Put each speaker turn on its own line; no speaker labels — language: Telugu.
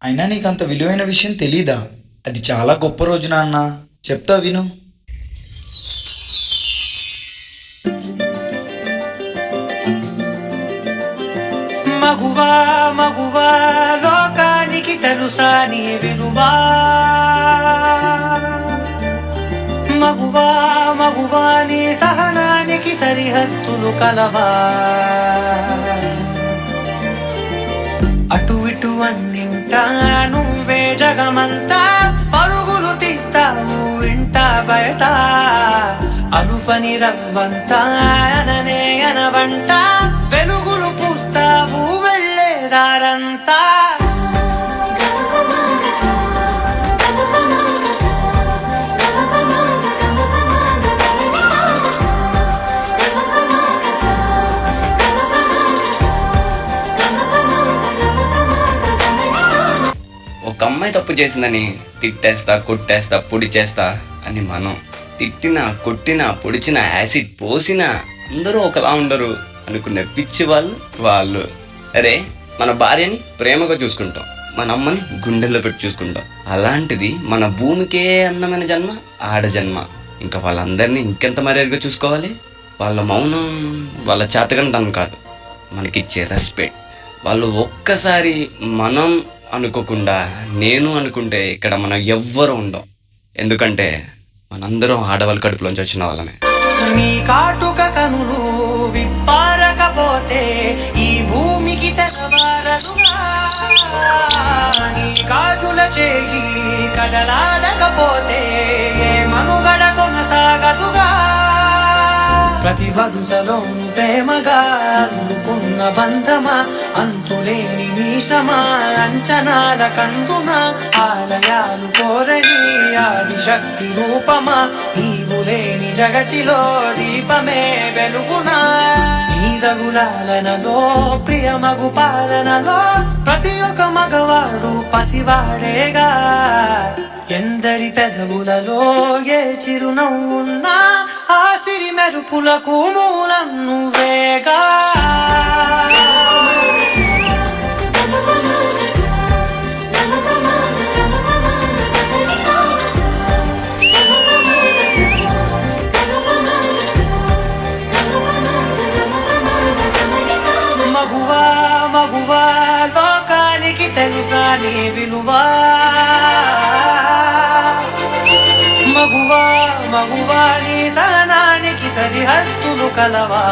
అయినా నీకంత విలువైన విషయం తెలీదా? అది చాలా గొప్ప రోజు నాన్న. చెప్తా విను.
మగువా మగువా లోకానికి తెలుసా నీ విలువా? మగువా మగువా నీ సహనానికి సరిహద్దులు కలవా? అటు ఇటు అన్నింటా నువ్వే జగమంతా పరుగులు తీస్తావు ఇంట బయట. అలుపని రవ్వంతా అననే అనవంట వెలుగులు పూస్తావు వెళ్ళేదారంతా.
ఒక అమ్మాయి తప్పు చేసిందని తిట్టేస్తా, కొట్టేస్తా, పొడి చేస్తా అని మనం తిట్టినా, కొట్టినా, పొడిచినా, యాసిడ్ పోసినా అందరూ ఒకలా ఉండరు అనుకునే పిచ్చి వాళ్ళు. అరే, మన భార్యని ప్రేమగా చూసుకుంటాం, మన అమ్మని గుండెల్లో పెట్టి చూసుకుంటాం. అలాంటిది మన భూమికే అందమైన జన్మ ఆడ జన్మ. ఇంకా వాళ్ళందరినీ ఇంకెంత మర్యాదగా చూసుకోవాలి. వాళ్ళ మౌనం వాళ్ళ చేతకంటం కాదు, మనకిచ్చే రెస్పెక్ట్. వాళ్ళు ఒక్కసారి మనం అనుకోకుండా నేను అనుకుంటే ఇక్కడ మనం ఎవ్వరు ఉండం. ఎందుకంటే మనందరం ఆడవాళ్ళ కడుపులోంచి వచ్చిన వాళ్ళమే.
నీ కాటుక కనులు విప్పారకపోతే ఈ భూమికి తెగవారదుగా. నీ కాజుల చేయి కదలాడకపోతే ఏ మనుగడ కొనసాగదుగా. ప్రతి వరుసలోను ప్రేమగా అల్లుకున్న బంధమా, అంతులేని నీశమా, అంచనాల కందున ఆలయాలు కోరని ఆదిశక్తి రూపమా, నీవు లేని జగతిలో దీపమే వెలుగునా. నీదగులాలనలో ప్రియమగు పాలనలో ప్రతి ఒక్క మగవాడు పసివాడేగా. ఎందరి పెదవులలో ఏ చిరునవ్వున్నా ఆ సిరి మెరుపులకు మూలం నువ్వేగా. మగువా మగువా లోకానికి తెలుసా నీ విలువా? మగువా మగువా నీ సహనానికి సరిహద్దులు కలవా?